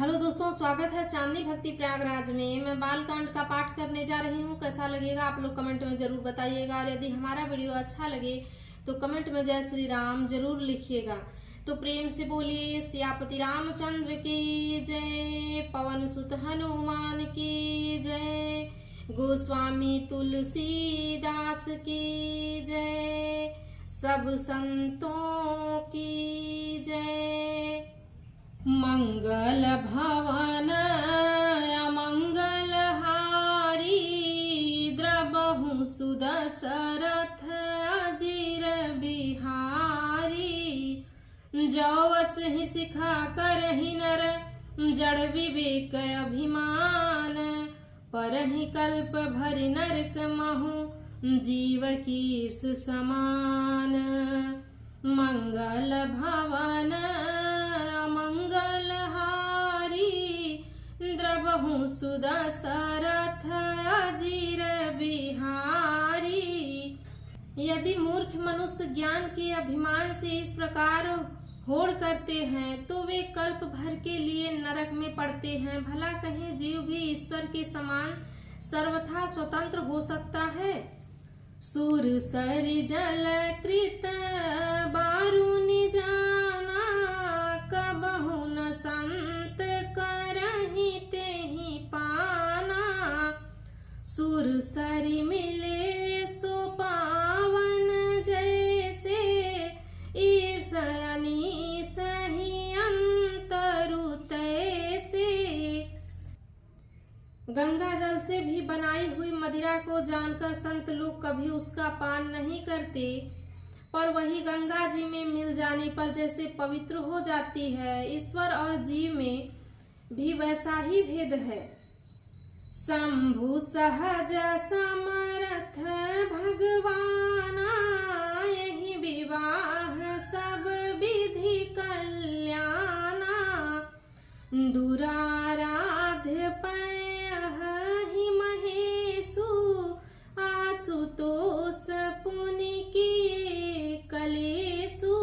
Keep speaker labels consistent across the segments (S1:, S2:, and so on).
S1: Hello दोस्तों, स्वागत है चांदनी भक्ति प्रयागराज में। मैं बालकांड का पाठ करने जा रही हूँ। कैसा लगेगा आप लोग कमेंट में जरूर बताइएगा, और यदि हमारा वीडियो अच्छा लगे तो कमेंट में जय श्री राम जरूर लिखिएगा। तो प्रेम से बोलिए सियापति रामचंद्र की जय, पवन सुत हनुमान की जय, गोस्वामी तुलसीदास की जय, सब संतों की जय। मंगल भवन अमंगल हारी, द्रबहु सुदशरथ अजीर बिहारी। जौवस ही सिखा करहि नर, जड़ विवेक अभिमान, परहि कल्प भरि नरक महु, जीव कीस समान। मंगल भवन मंगल हारी, द्रबहु सुदशरथ अजीर बिहारी। यदि मूर्ख मनुष्य ज्ञान के अभिमान से इस प्रकार होड़ करते हैं तो वे कल्प भर के लिए नरक में पड़ते हैं। भला कहीं जीव भी ईश्वर के समान सर्वथा स्वतंत्र हो सकता है? सुर सरि जल कृत बारुनि जाना, कबहु न संत करहि तेहि पाना। सुर सरि मिले सो पावन जैसे, ईर्ष्या अनीश ही अंतरु तैसे। गंगा जल से भी बनाई हुई मदिरा को जानकर संत लोग कभी उसका पान नहीं करते, पर वही गंगा जी में मिल जाने पर जैसे पवित्र हो जाती है। ईश्वर और जीव में भी वैसा ही भेद है। शंभु सहज समर्थ भगवाना, यही विवाह सब विधि कल्याणा। दुराराध्य पयहि महेशु, आशुतोष पुनि किए कलेशु।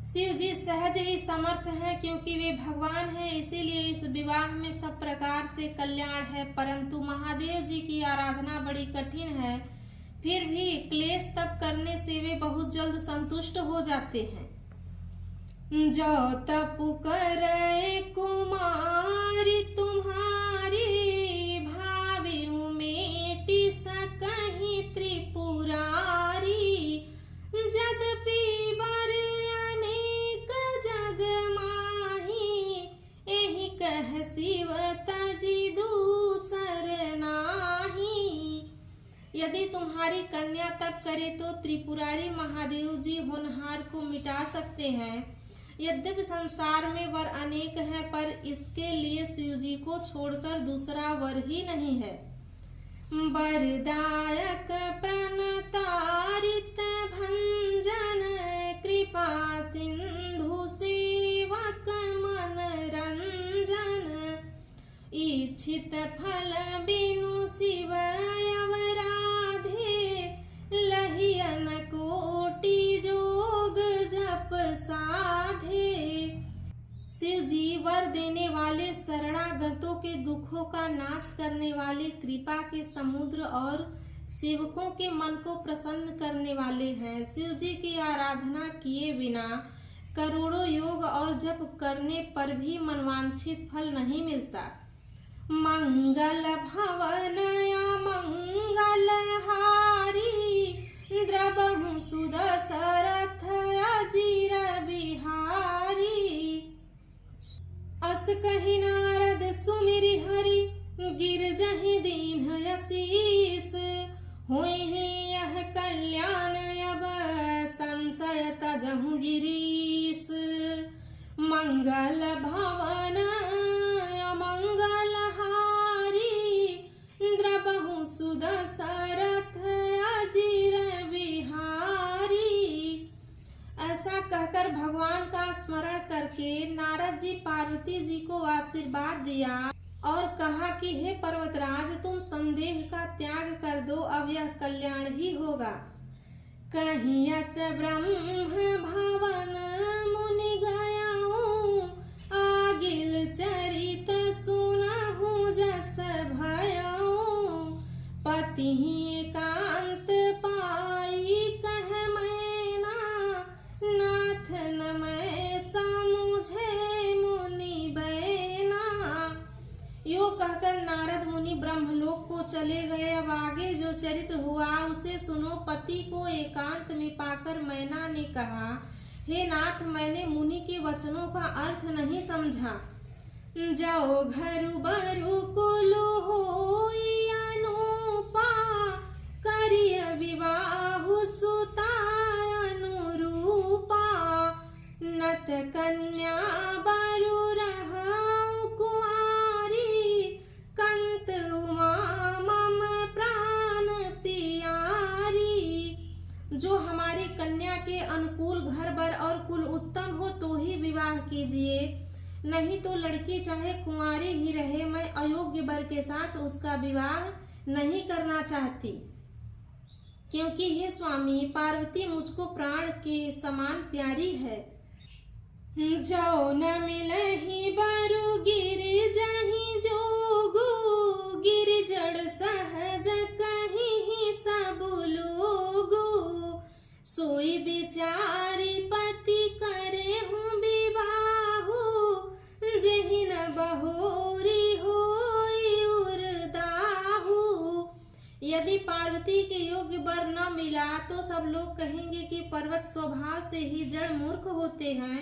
S1: शिव जी सहज ही समर्थ हैं, क्योंकि वे भगवान हैं, इसीलिए इस विवाह में सब प्रकार से कल्याण है। परंतु महादेव जी की आराधना बड़ी कठिन है, फिर भी क्लेश तप करने से वे बहुत जल्द संतुष्ट हो जाते हैं। जो तप करे कुमारी तुम्हारी, भावी उमेटी सकहि त्रिपुरारी। जदपि बर अनेक जग माही, एहि कह शिव तजि दूसर नाही। यदि तुम्हारी कन्या तप करे तो त्रिपुरारी महादेव जी होनहार को मिटा सकते हैं। यद्यपि संसार में वर अनेक हैं, पर इसके लिए शिव जी को छोड़कर दूसरा वर ही नहीं है। वरदायक प्रणतारित भंजन, कृपा सिंधु सेवक मन रंजन। इच्छित फल बिनु शिव अवराधे, लहियन कोटि जोग जप साधे। शिव जी वर देने वाले, शरणागतों के दुखों का नाश करने वाले, कृपा के समुद्र और सेवकों के मन को प्रसन्न करने वाले हैं। शिव जी की आराधना किए बिना करोड़ों योग और जप करने पर भी मनवांछित फल नहीं मिलता। मंगल भवन मंगल हारी, द्रबहु सुदशरथ अजीर बिहारी। अस कहि नारद सुमिरि हरि, गिर जहि दीन यशीस। होहि यह कल्याण अब संशय तजहु गिरीश। मंगल भवन अमंगल हारी, द्रबहु सुदशरथ अजीर बिहारी। ऐसा कहकर भगवान का स्मरण करके नारद जी पार्वती जी को आशीर्वाद दिया और कहा कि हे पर्वतराज, तुम संदेह का त्याग कर दो, अब यह कल्याण ही होगा। कहीं अस ब्रह्म भवन मुनि गयाऊं, आगिल पति ही एकांत पाई कह मैना, नाथ न मैं समझे मुनि बैना। यो कहकर नारद मुनि ब्रह्मलोक को चले गए। अब आगे जो चरित्र हुआ उसे सुनो। पति को एकांत में पाकर मैना ने कहा, हे नाथ, मैंने मुनि के वचनों का अर्थ नहीं समझा। जाओ घरु बरु कुलु होई अनुपा, करिय विवाहु सुता अनुरूपा। नत कन्या बरु रहउ कुआरी, कंत उमा मम प्राण पियारी। जो हमारी कन्या के अनुकूल घर बर और कुल उत्तम हो तो ही विवाह कीजिए, नहीं तो लड़की चाहे कुंवारी ही रहे, मैं अयोग्य वर के साथ उसका विवाह नहीं करना चाहती। क्योंकि हे स्वामी, पार्वती मुझको प्राण के समान प्यारी है। जाओ न मिलहि बरु गिर जहि जोगु, गिर जड़ सहज कहि सब लोगु। सोई बिचारी पति करे हूँ विवाहु, जहि न बहोरी होई उरदाहु। यदि पार्वती के योग्य वर न मिला तो सब लोग कहेंगे कि पर्वत स्वभाव से ही जड़ मूर्ख होते हैं।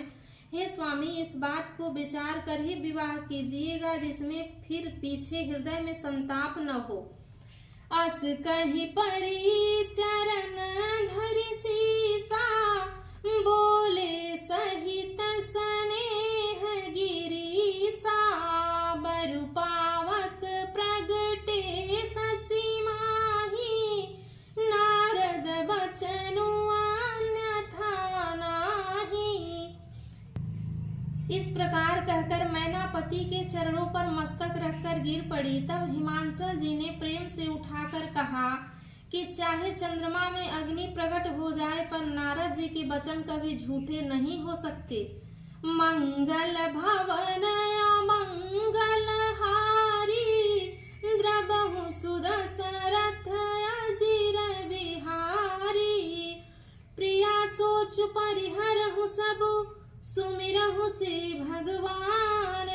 S1: हे स्वामी, इस बात को विचार कर ही विवाह कीजिएगा, जिसमें फिर पीछे हृदय में संताप न हो। अस कहीं परी चरण धरि सीसा, बोले सहित स्नेह गिरीसा। बरु पावक प्रगटे शशि माही, नारद बचनु अन्यथा नाही। इस प्रकार कहकर मैना पति के चरणों पर मस्तक रखकर गिर पड़ी। तब हिमांचल जी ने प्रेम से उठाकर कहा कि चाहे चंद्रमा में अग्नि प्रकट हो जाए, पर नारद जी के वचन कभी झूठे नहीं हो सकते। मंगल भवन मंगल हारी, द्रबहु सुदशरथ अजिर बिहारी। प्रिया सोच परिहरहु सब, सुमिरहु से भगवान।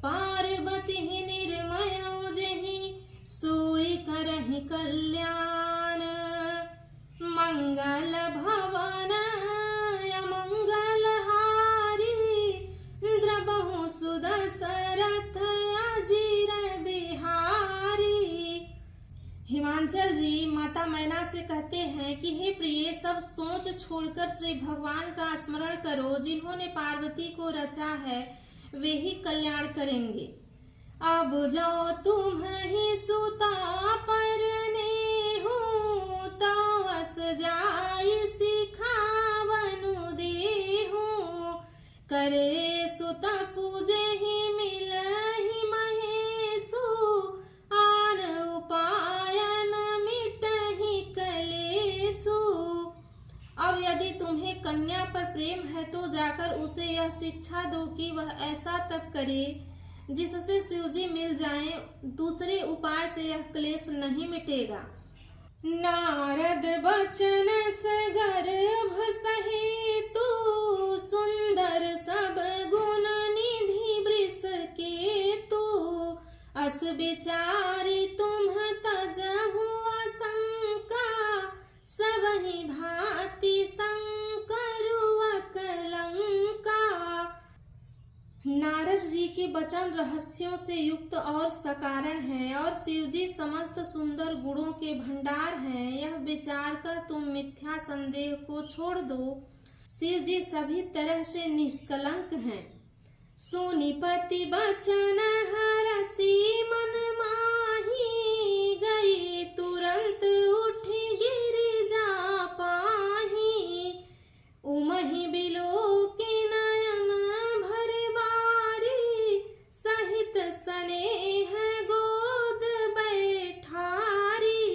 S1: पार्वती ही निर्मय जहि, सोई करहि कल्याण। मंगल भवन मंगल हारी, द्रबहु सुदशरथ अजिर बिहारी। हिमांचल जी माता मैना से कहते हैं कि हे प्रिय, सब सोच छोड़कर श्री भगवान का स्मरण करो। जिन्होंने पार्वती को रचा है वे ही कल्याण करेंगे। अब जो तुम ही सुता परने हो, तो अस जाई सिखावनु देहु। करे सुत पूजे ही मिलहि महेशु, आन उपायन मिटहि कलेसु। अब यदि तुम्हें कन्या पर प्रेम है तो जाकर उसे यह शिक्षा दो कि वह ऐसा तप करे जिससे शिवजी मिल जाएं, दूसरे उपाय से यह क्लेश नहीं मिटेगा। नारद बचन सगर्भ सहेतु, सुंदर सब गुण निधि वृष केतु। अस विचारी तुम तजहु आशंका, सबहि भांति शंकरु अकलंका। नारद जी के वचन रहस्यों से युक्त और सकारण है, और शिवजी समस्त सुंदर गुणों के भंडार हैं। यह विचार कर तुम मिथ्या संदेह को छोड़ दो। शिवजी सभी तरह से निष्कलंक हैं। सोनीपति बचन हरसी मन माही, गई तुरंत उठी गिर जा पाही। उमहि बिलो के नयन भर बारी, सहित स्नेह गोद बैठारी।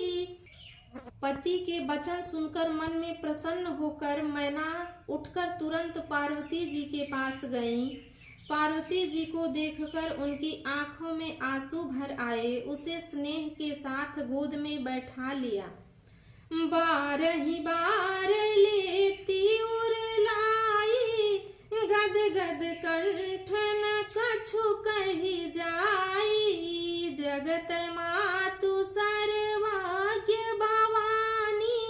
S1: पति के वचन सुनकर मन में प्रसन्न होकर मैना उठकर तुरंत पार्वती जी के पास गईं। पार्वती जी को देखकर उनकी आंखों में आंसू भर आए। उसे स्नेह के साथ गोद में बैठा लिया। बारही बार लेती उरलाई, गद गद कंठ न कछु कही जाई। जगत मातु सर्वज्ञ भवानी,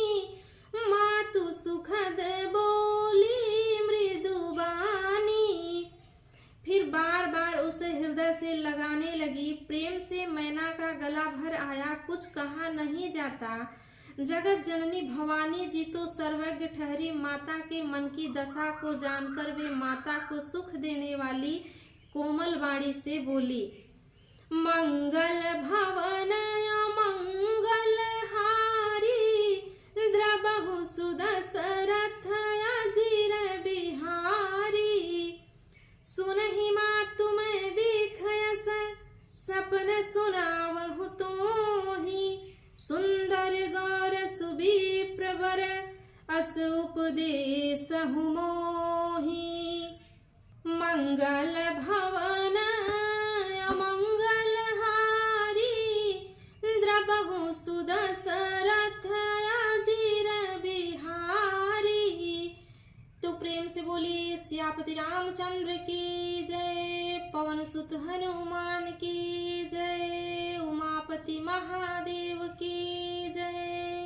S1: मातु सुखद बोली मृदुबानी। फिर बार बार उसे हृदय से लगाने लगी। प्रेम से मैना का गला भर आया। कुछ कहा नहीं जाता। जगत जननी भवानी जी तो सर्वज्ञ ठहरी। माता के मन की दशा को जानकर वे माता को सुख देने वाली कोमल वाणी से बोली, मंगल भवन मंगल हारी, द्रबहु सुदशरथ अजिर बिहारी। सुनहि मातु मैं देखयस, सपन सुनावहु तोहि, सुंदर गौर सुविप्र वर, अस उपदेसहु मोहि। मंगल भवन अमंगल हारी, द्रबहु सुदशरथ अजिर बिहारी। तो प्रेम से बोली सियापति रामचंद्र की जय, पवन सुत हनुमान की जय, उमापति महादेव की जय।